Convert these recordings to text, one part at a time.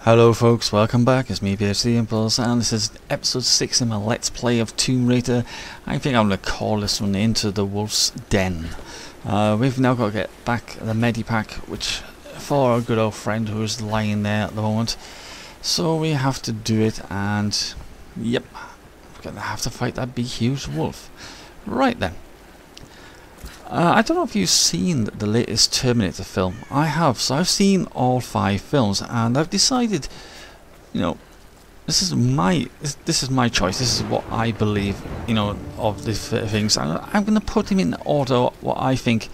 Hello folks, welcome back. It's me, PhD Impulse, and this is episode 6 in my Let's Play of Tomb Raider. I think I'm going to call this one Into the Wolf's Den. We've now got to get back the Medipack, which for our good old friend who's lying there at the moment. So we have to do it, and yep, we're going to have to fight that big huge wolf. Right then. I don't know if you've seen the latest Terminator film. I have, so I've seen all 5 films, and I've decided, you know, this is my choice. This is what I believe, you know, of the things. I'm going to put them in order what I think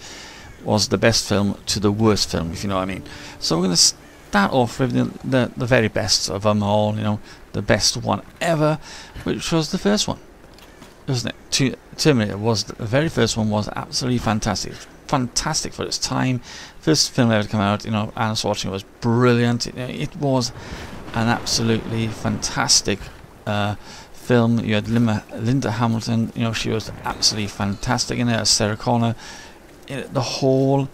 was the best film to the worst film, if you know what I mean. So we're going to start off with the very best of them all. You know, the best one ever, which was the first one. Wasn't it? Terminator was the very first one. Was absolutely fantastic for its time. First film ever to come out. You know, Arnold Schwarzenegger was brilliant. It was an absolutely fantastic film. You had Linda Hamilton. You know, she was absolutely fantastic in it as Sarah Connor. The whole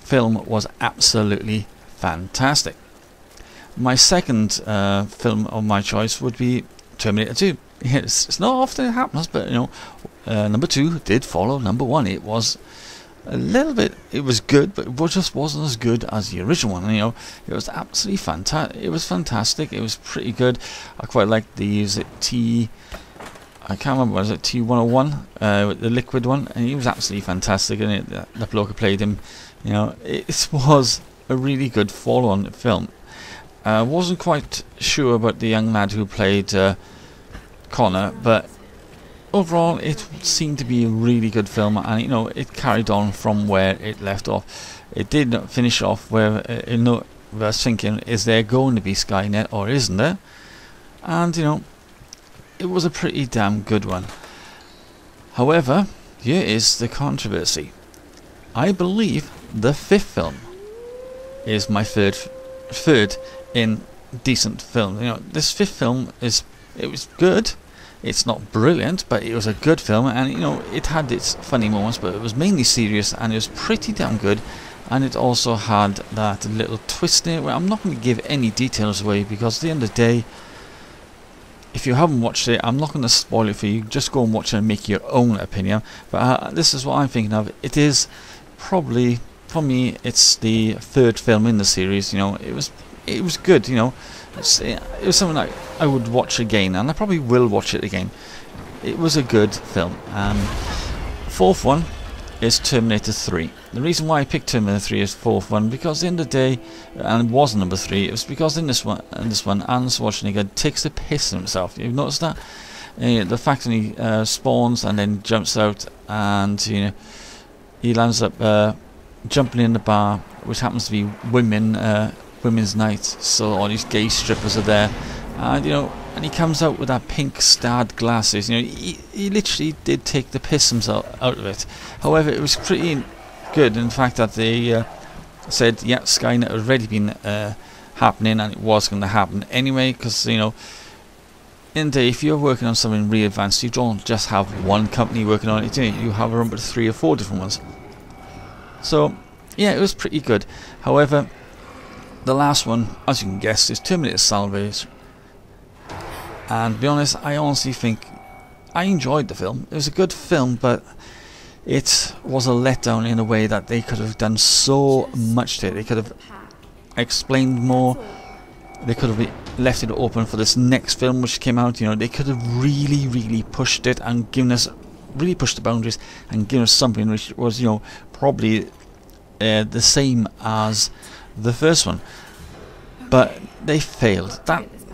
film was absolutely fantastic. My second film of my choice would be Terminator 2. It's not often it happens, but you know, number 2 did follow number 1. It was a little bit, it was good, but it just wasn't as good as the original one. And, you know, it was absolutely fantastic. It was fantastic. It was pretty good. I quite liked the I can't remember, was it T101, the liquid one, and he was absolutely fantastic. And the bloke who played him, you know, it was a really good follow-on film. Wasn't quite sure about the young lad who played Connor, but overall it seemed to be a really good film, and you know, it carried on from where it left off. It did not finish off where you know, I was thinking, is there going to be Skynet or isn't there? And you know, it was a pretty damn good one. However, here is the controversy. I believe the 5th film is my third in decent film. You know, this 5th film it was good. It's not brilliant, but it was a good film, and you know, it had its funny moments, but it was mainly serious, and it was pretty damn good. And it also had that little twist in it. Where I'm not going to give any details away, because at the end of the day, if you haven't watched it, I'm not going to spoil it for you. Just go and watch it and make your own opinion. But this is what I'm thinking of. It is probably, for me, it's the 3rd film in the series. You know, it was good. You know, it was something like I would watch again, and I probably will watch it again. It was a good film. 4th one is Terminator 3. The reason why I picked Terminator 3 as 4th one, because at the end of the day, and it was number 3, it was because in this one, Arnold Schwarzenegger takes the piss of himself. You've noticed that? The fact that he spawns and then jumps out, and you know, he lands up jumping in the bar, which happens to be women's night, so all these gay strippers are there, and you know, and he comes out with that pink starred glasses. You know, he literally did take the piss himself out of it. However, it was pretty good in the fact that they said, yeah, Skynet had already been happening, and it was going to happen anyway, because you know, in the day, if you're working on something really advanced, you don't just have one company working on it, do you? You have around 3 or 4 different ones. So yeah, it was pretty good. However, the last one, as you can guess, is Terminator Salvage. And to be honest, I honestly think I enjoyed the film. It was a good film, but it was a letdown in a way that they could have done so much to it. They could have explained more. They could have left it open for this next film which came out. You know, they could have really pushed it and given us, really pushed the boundaries and given us something which was, you know, probably the same as the first one. But they failed.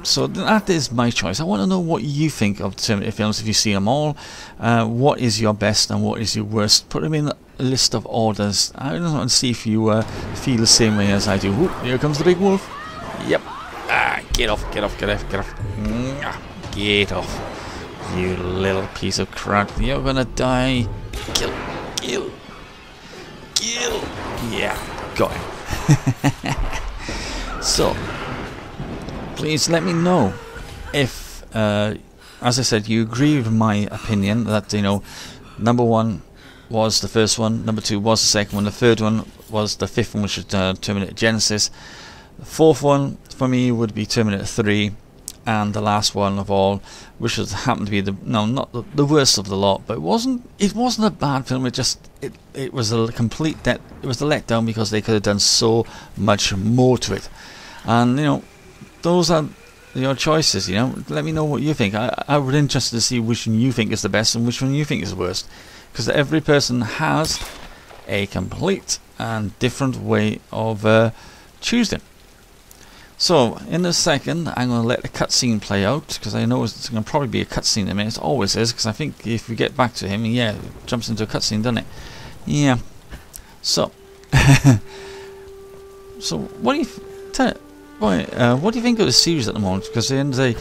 So that is my choice. I want to know what you think of the Terminator films, if you see them all. What is your best and what is your worst? Put them in a list of orders. I don't want to see if you feel the same way as I do. Ooh, here comes the big wolf. Yep. Get off. Get off. You little piece of crap. You're gonna die. Kill. Yeah, got him. So, please let me know if, as I said, you agree with my opinion that, you know, number 1 was the first one, number 2 was the 2nd one, the 3rd one was the 5th one, which is Terminator Genesis. The 4th one, for me would be Terminator 3, and the last one of all, which has happened to be not the worst of the lot, but it wasn't a bad film. It was a complete it was a letdown because they could have done so much more to it. And you know, those are your choices. You know, let me know what you think. I would be interested to see which one you think is the best and which one you think is the worst, because every person has a complete and different way of choosing. So in a second I'm going to let the cutscene play out, because I know it's going to probably be a cutscene in a minute. It always is, because I think if we get back to him, yeah, it jumps into a cutscene, doesn't it? Yeah. So so what do you think of the series at the moment? Because at the end of the day,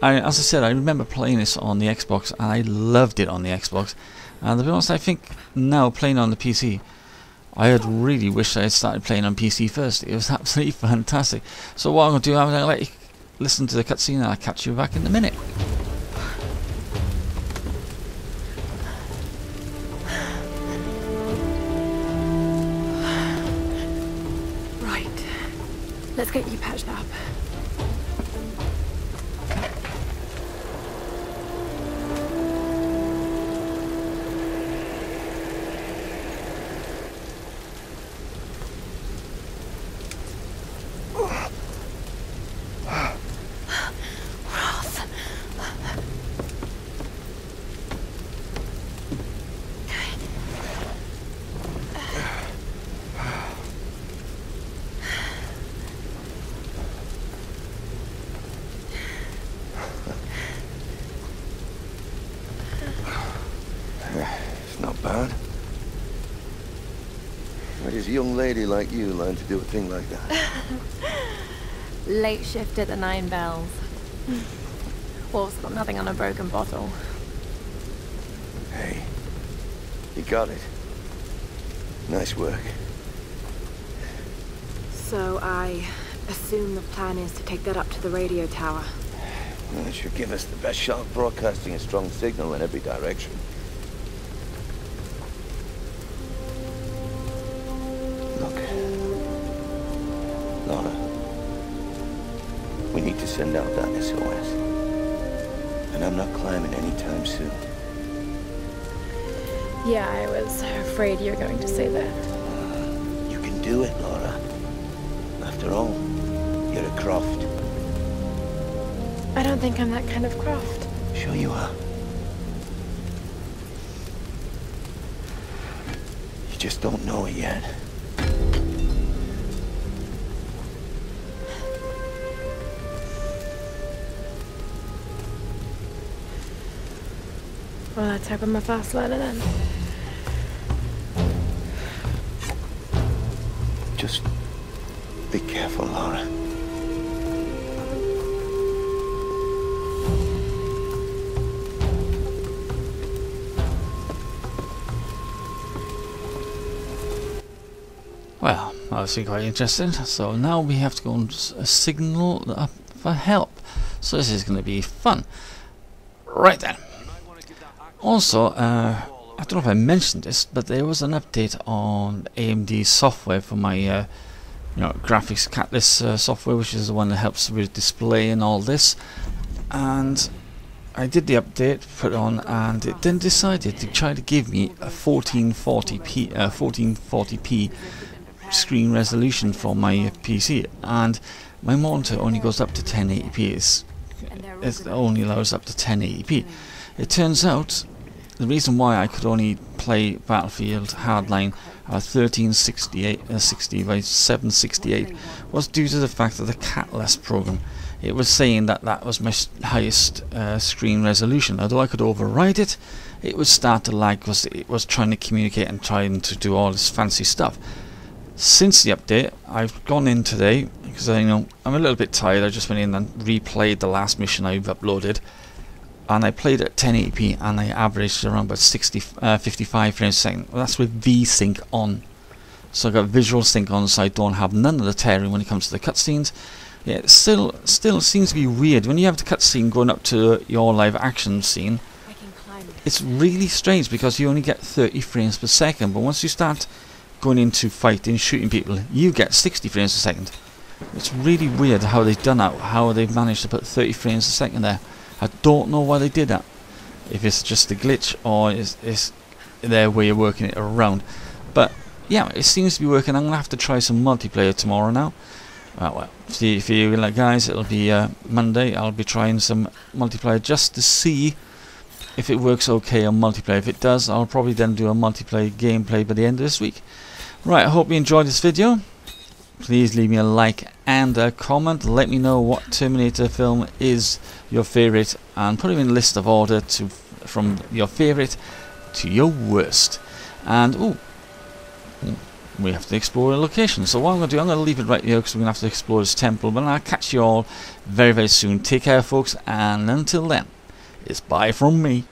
as I said, I remember playing this on the Xbox and I loved it on the Xbox, and to be honest, I think now playing on the PC, I had really wished I had started playing on PC first. It was absolutely fantastic. So what I'm going to do, I'm going to let you listen to the cutscene and I'll catch you back in a minute. Right. Let's get you patched up. It's not bad. Where does a young lady like you learn to do a thing like that? Late shift at the 9 Bells. Wolf's got nothing on a broken bottle. Hey, you got it. Nice work. So I assume the plan is to take that up to the radio tower. Well, it should give us the best shot of broadcasting a strong signal in every direction. Look, Laura, we need to send out that SOS. And I'm not climbing anytime soon. Yeah, I was afraid you were going to say that. You can do it, Laura. After all, you're a Croft. I don't think I'm that kind of Croft. Sure you are. You just don't know it yet. Well, let's hope I'm a fast learner then. Just be careful, Laura. Well, obviously quite interesting. So now we have to go and signal for help. So this is going to be fun. Right then. Also, I don't know if I mentioned this, but there was an update on AMD software for my graphics Catalyst software, which is the one that helps with display and all this. And I did the update, put it on, and it then decided to try to give me a 1440p screen resolution for my PC, and my monitor only goes up to 1080p. It only allows up to 1080p. It turns out the reason why I could only play Battlefield Hardline at 1368 60 by 768 was due to the fact of the Catalyst program. It was saying that that was my highest screen resolution. Although I could override it, it would start to lag because it was trying to communicate and trying to do all this fancy stuff. Since the update, I've gone in today because I'm a little bit tired. I just went in and replayed the last mission I've uploaded, and I played at 1080p and I averaged around about 55 frames a second. Well, that's with VSync on, so I got visual sync on, so I don't have none of the tearing when it comes to the cutscenes. Yeah, it still seems to be weird when you have the cutscene going up to your live action scene. It's really strange because you only get 30 frames per second, but once you start going into fighting, shooting people, you get 60 frames a second. It's really weird how they've done that, how they've managed to put 30 frames a second there. I don't know why they did that. If it's just a glitch or it's their way of working it around. But yeah, it seems to be working. I'm going to have to try some multiplayer tomorrow now. Well, see if you like, guys, it'll be Monday. I'll be trying some multiplayer just to see if it works okay on multiplayer. If it does, I'll probably then do a multiplayer gameplay by the end of this week. Right, I hope you enjoyed this video. Please leave me a like and a comment. Let me know what Terminator film is your favourite, and put them in a list of order from your favourite to your worst. And we have to explore a location. So what I'm going to do, I'm going to leave it right here because we're going to have to explore this temple. But I'll catch you all very, very soon. Take care, folks, and until then, it's bye from me.